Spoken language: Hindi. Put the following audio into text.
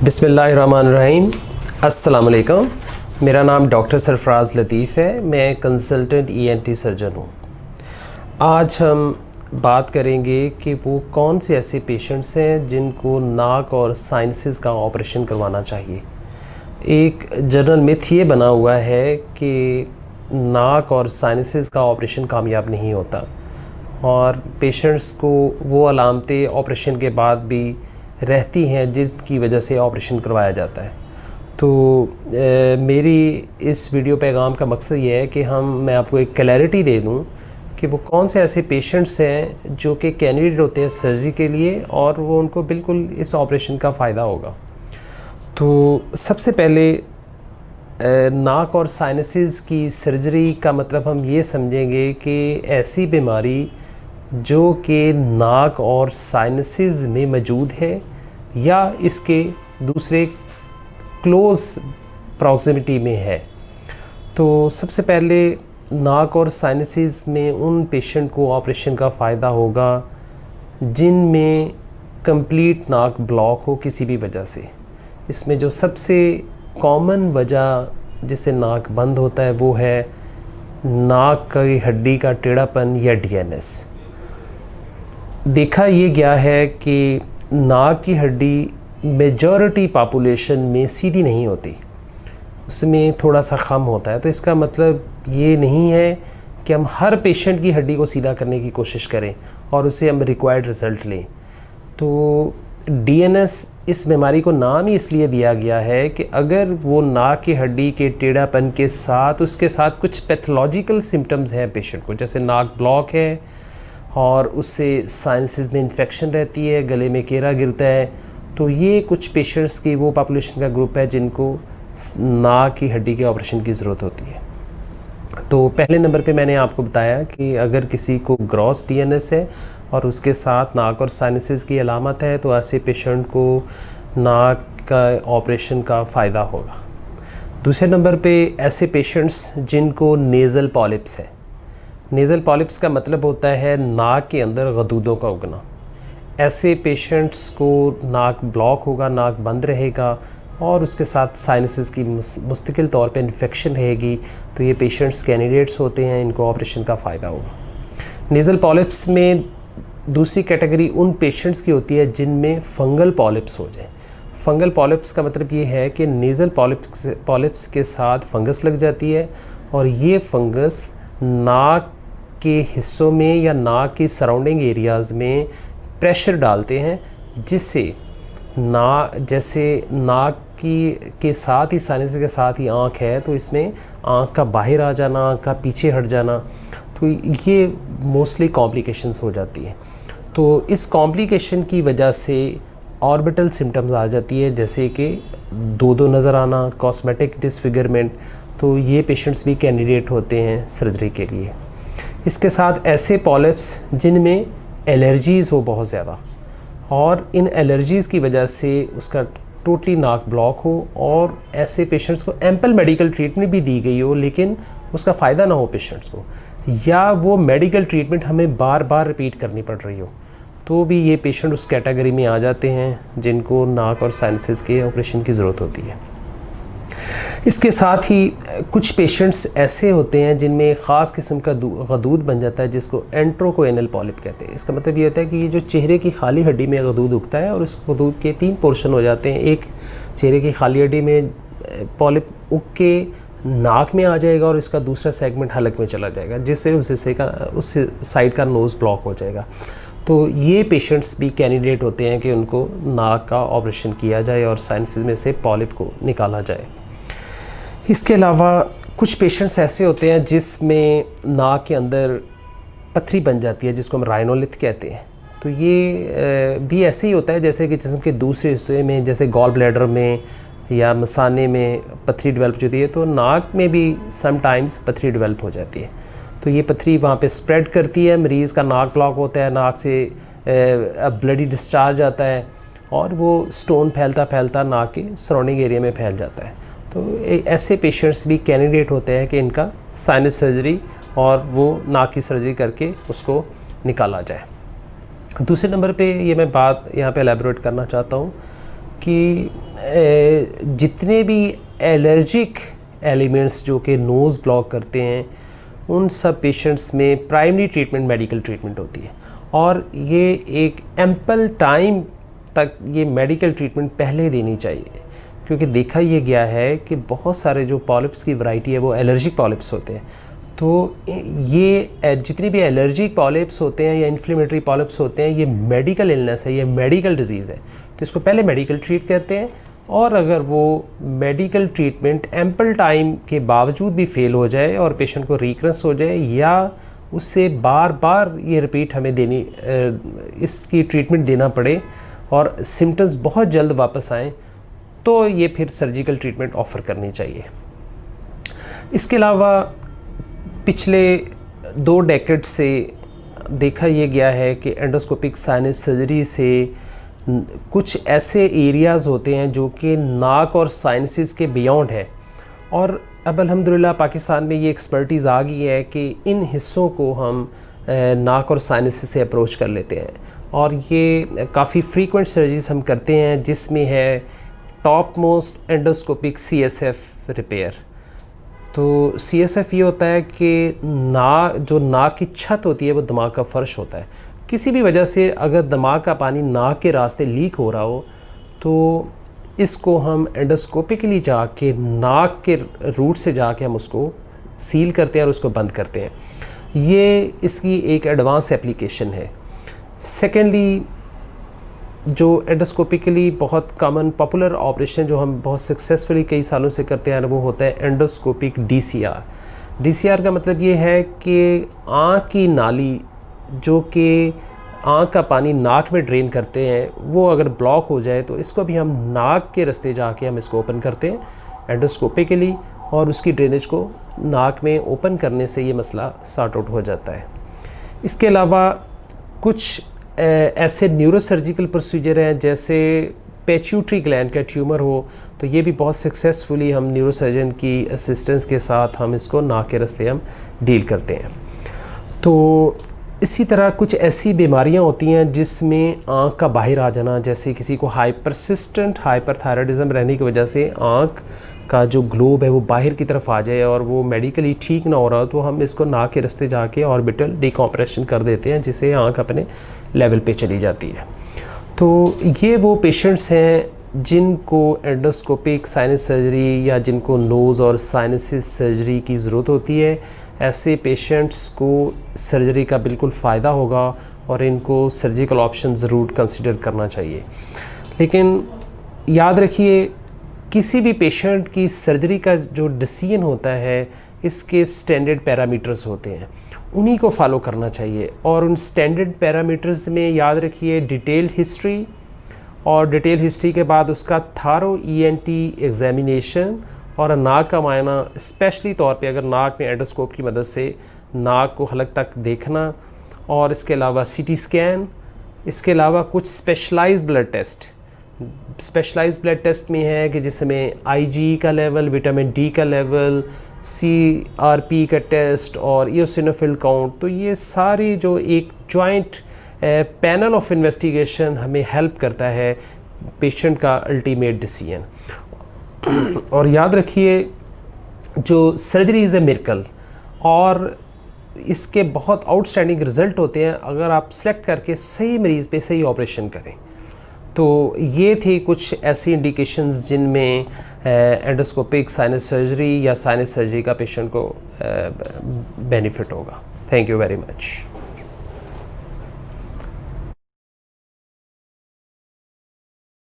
बिस्मिल्लाहिर्रहमानिर्रहीम। अस्सलाम वालेकुम। मेरा नाम डॉक्टर सरफराज लतीफ़ है। मैं कंसल्टेंट ईएनटी सर्जन हूँ। आज हम बात करेंगे कि वो कौन से ऐसे पेशेंट्स हैं जिनको नाक और साइनसेस का ऑपरेशन करवाना चाहिए। एक जनरल मिथ ये बना हुआ है कि नाक और साइनसेस का ऑपरेशन कामयाब नहीं होता और पेशेंट्स को वो अलामतें ऑपरेशन के बाद भी रहती हैं जिनकी वजह से ऑपरेशन करवाया जाता है। तो मेरी इस वीडियो पैगाम का मकसद ये है कि मैं आपको एक क्लैरिटी दे दूं कि वो कौन से ऐसे पेशेंट्स हैं जो कि कैंडिडेट होते हैं सर्जरी के लिए और वो उनको बिल्कुल इस ऑपरेशन का फ़ायदा होगा। तो सबसे पहले नाक और साइनसेस की सर्जरी का मतलब हम ये समझेंगे कि ऐसी बीमारी जो कि नाक और साइनसेस में मौजूद है या इसके दूसरे क्लोज़ प्रॉक्सिमिटी में है। तो सबसे पहले नाक और साइनसेस में उन पेशेंट को ऑपरेशन का फ़ायदा होगा जिनमें कंप्लीट नाक ब्लॉक हो किसी भी वजह से। इसमें जो सबसे कॉमन वजह जिससे नाक बंद होता है वो है नाक की हड्डी का टेढ़ापन या डीएनएस। देखा ये गया है कि नाक की हड्डी मेजॉरिटी पॉपुलेशन में सीधी नहीं होती, उसमें थोड़ा सा कम होता है। तो इसका मतलब ये नहीं है कि हम हर पेशेंट की हड्डी को सीधा करने की कोशिश करें और उससे हम रिक्वायर्ड रिज़ल्ट लें। तो डीएनएस इस बीमारी को नाम ही इसलिए दिया गया है कि अगर वो नाक की हड्डी के टेढ़ापन के साथ उसके साथ कुछ पैथोलॉजिकल सिम्टम्स हैं पेशेंट को, जैसे नाक ब्लॉक है और उससे साइनसेस में इन्फेक्शन रहती है, गले में केरा गिरता है, तो ये कुछ पेशेंट्स की वो पॉपुलेशन का ग्रुप है जिनको नाक की हड्डी के ऑपरेशन की ज़रूरत होती है। तो पहले नंबर पे मैंने आपको बताया कि अगर किसी को ग्रॉस डीएनएस है और उसके साथ नाक और साइनसेस की अलामत है तो ऐसे पेशेंट को नाक का ऑपरेशन का फ़ायदा होगा। दूसरे नंबर पे ऐसे पेशेंट्स जिनको नेज़ल पॉलिप्स है। नेज़ल पॉलिप्स का मतलब होता है नाक के अंदर गदूदों का उगना। ऐसे पेशेंट्स को नाक ब्लॉक होगा, नाक बंद रहेगा और उसके साथ साइनसेस की मुस्तकिल तौर पे इन्फेक्शन रहेगी। तो ये पेशेंट्स कैंडिडेट्स होते हैं, इनको ऑपरेशन का फ़ायदा होगा। नेज़ल पॉलिप्स में दूसरी कैटेगरी उन पेशेंट्स की होती है जिनमें फंगल पॉलिप्स हो जाए। फंगल पॉलिप्स का मतलब ये है कि नेज़ल पॉलिप्स के साथ फंगस लग जाती है और ये फंगस नाक के हिस्सों में या नाक की सराउंडिंग एरियाज़ में प्रेशर डालते हैं, जिससे जैसे नाक के साथ ही साइनस के साथ ही आँख है तो इसमें आँख का बाहर आ जाना, आँख का पीछे हट जाना, तो ये मोस्टली कॉम्प्लिकेशंस हो जाती हैं। तो इस कॉम्प्लिकेशन की वजह से ऑर्बिटल सिम्टम्स आ जाती है, जैसे कि दो नज़र आना, कॉस्मेटिक डिसफिगरमेंट। तो ये पेशेंट्स भी कैंडिडेट होते हैं सर्जरी के लिए। इसके साथ ऐसे पॉलिप्स जिनमें एलर्जीज़ हो बहुत ज़्यादा और इन एलर्जीज़ की वजह से उसका टोटली नाक ब्लॉक हो और ऐसे पेशेंट्स को एम्पल मेडिकल ट्रीटमेंट भी दी गई हो लेकिन उसका फ़ायदा ना हो पेशेंट्स को, या वो मेडिकल ट्रीटमेंट हमें बार बार रिपीट करनी पड़ रही हो, तो भी ये पेशेंट उस कैटेगरी में आ जाते हैं जिनको नाक और साइनसेस के ऑपरेशन की ज़रूरत होती है। इसके साथ ही कुछ पेशेंट्स ऐसे होते हैं जिनमें ख़ास किस्म का गदूद बन जाता है जिसको एंट्रोकोएनल पॉलिप कहते हैं। इसका मतलब ये होता है कि ये जो चेहरे की खाली हड्डी में गदूद उगता है और उस गदूद के 3 पोर्शन हो जाते हैं। एक चेहरे की खाली हड्डी में पॉलिप उग के नाक में आ जाएगा और इसका दूसरा सेगमेंट हलक में चला जाएगा, जिससे उस साइड का नोज़ ब्लॉक हो जाएगा। तो ये पेशेंट्स भी कैंडिडेट होते हैं कि उनको नाक का ऑपरेशन किया जाए और साइनसेस में से पॉलिप को निकाला जाए। इसके अलावा कुछ पेशेंट्स ऐसे होते हैं जिसमें नाक के अंदर पथरी बन जाती है, जिसको हम राइनोलिथ कहते हैं। तो ये भी ऐसे ही होता है जैसे कि जिस्म के दूसरे हिस्से में, जैसे गॉल ब्लैडर में या मसाने में पथरी डेवलप होती है, तो नाक में भी समटाइम्स पथरी डेवलप हो जाती है। तो ये पथरी वहाँ पे स्प्रेड करती है, मरीज़ का नाक ब्लॉक होता है, नाक से ब्लडी डिस्चार्ज आता है और वो स्टोन फैलता फैलता नाक के सराउंडिंग एरिया में फैल जाता है। तो ऐसे पेशेंट्स भी कैंडिडेट होते हैं कि इनका साइनस सर्जरी और वो नाक की सर्जरी करके उसको निकाला जाए। दूसरे नंबर पे ये मैं बात यहाँ पे एलैबोरेट करना चाहता हूँ कि जितने भी एलर्जिक एलिमेंट्स जो कि नोज़ ब्लॉक करते हैं, उन सब पेशेंट्स में प्राइमरी ट्रीटमेंट मेडिकल ट्रीटमेंट होती है, और ये एक एम्पल टाइम तक ये मेडिकल ट्रीटमेंट पहले देनी चाहिए, क्योंकि देखा ये गया है कि बहुत सारे जो पॉलिप्स की वैरायटी है वो एलर्जिक पॉलिप्स होते हैं। तो ये जितनी भी एलर्जिक पॉलिप्स होते हैं या इन्फ्लेमेटरी पॉलिप्स होते हैं, ये मेडिकल इलनेस है, ये मेडिकल डिजीज़ है, तो इसको पहले मेडिकल ट्रीट करते हैं। और अगर वो मेडिकल ट्रीटमेंट एम्पल टाइम के बावजूद भी फेल हो जाए और पेशेंट को रिकरेंस हो जाए, या उससे बार बार ये रिपीट हमें इसकी ट्रीटमेंट देना पड़े और सिम्टम्स बहुत जल्द वापस आएँ, तो ये फिर सर्जिकल ट्रीटमेंट ऑफ़र करनी चाहिए। इसके अलावा पिछले 2 डेकेड से देखा ये गया है कि एंडोस्कोपिक साइनस सर्जरी से कुछ ऐसे एरियाज़ होते हैं जो कि नाक और साइनसिस के बियॉन्ड है, और अब अल्हम्दुलिल्लाह पाकिस्तान में ये एक्सपर्टीज़ आ गई है कि इन हिस्सों को हम नाक और साइनसिस से अप्रोच कर लेते हैं, और ये काफ़ी फ्रीक्वेंट सर्जरीज हम करते हैं, जिसमें है top most endoscopic CSF repair. तो CSF ये होता है कि जो नाक की छत होती है वो दिमाग का फ़र्श होता है। किसी भी वजह से अगर दिमाग का पानी नाक के रास्ते लीक हो रहा हो, तो इसको हम एंडोस्कोपिकली जाके नाक के रूट से जाके हम उसको सील करते हैं और उसको बंद करते हैं। ये इसकी एक एडवांस एप्लीकेशन है। सेकेंडली, जो एंडोस्कोपिकली बहुत कॉमन पॉपुलर ऑपरेशन जो हम बहुत सक्सेसफुली कई सालों से करते हैं, वो होता है एंडोस्कोपिक DCR का मतलब ये है कि आँख की नाली जो कि आँख का पानी नाक में ड्रेन करते हैं, वो अगर ब्लॉक हो जाए तो इसको भी हम नाक के रास्ते जाके हम इसको ओपन करते हैं एंडोस्कोपिकली, और उसकी ड्रेनेज को नाक में ओपन करने से ये मसला सॉर्ट आउट हो जाता है। इसके अलावा कुछ ऐसे न्यूरोसर्जिकल प्रोसीजर हैं, जैसे पेट्यूटरी ग्लैंड का ट्यूमर हो, तो ये भी बहुत सक्सेसफुली हम न्यूरोसर्जन की असिस्टेंस के साथ हम इसको नाक के रास्ते हम डील करते हैं। तो इसी तरह कुछ ऐसी बीमारियां होती हैं जिसमें आँख का बाहर आ जाना, जैसे किसी को हाइपरसिस्टेंट हाइपरथायराइडिज्म रहने की वजह से आँख का जो ग्लोब है वो बाहर की तरफ आ जाए और वो मेडिकली ठीक ना हो रहा हो, तो हम इसको नाक के रास्ते जाके ऑर्बिटल डिकॉम्प्रेशन कर देते हैं, जिससे आँख अपने लेवल पे चली जाती है। तो ये वो पेशेंट्स हैं जिनको एंडोस्कोपिक साइनस सर्जरी या जिनको नोज़ और साइनसिस सर्जरी की ज़रूरत होती है। ऐसे पेशेंट्स को सर्जरी का बिल्कुल फ़ायदा होगा और इनको सर्जिकल ऑप्शन ज़रूर कंसिडर करना चाहिए। लेकिन याद रखिए, किसी भी पेशेंट की सर्जरी का जो डिसीजन होता है, इसके स्टैंडर्ड पैरामीटर्स होते हैं, उन्हीं को फॉलो करना चाहिए। और उन स्टैंडर्ड पैरामीटर्स में याद रखिए डिटेल हिस्ट्री, और डिटेल हिस्ट्री के बाद उसका थारो ENT एग्जामिनेशन और नाक का मायना, स्पेशली तौर पे अगर नाक में एंडोस्कोप की मदद से नाक को हलक तक देखना, और इसके अलावा CT स्कैन, इसके अलावा कुछ specialised blood test. Specialised blood test में है कि जिसमें IgE का लेवल, विटामिन D का लेवल, CRP का टेस्ट और इओसिनोफिल काउंट। तो ये सारी जो एक जॉइंट पैनल ऑफ इन्वेस्टिगेशन हमें हेल्प करता है पेशेंट का अल्टीमेट डिसीजन। और याद रखिए, जो सर्जरी इज़ ए मिरेकल, और इसके बहुत आउटस्टैंडिंग रिज़ल्ट होते हैं अगर आप सेलेक्ट करके सही मरीज़ पे सही ऑपरेशन करें। तो ये थी कुछ ऐसी इंडिकेशंस जिनमें एंडोस्कोपिक साइनस सर्जरी या साइनस सर्जरी का पेशेंट को बेनिफिट होगा। Thank you very much.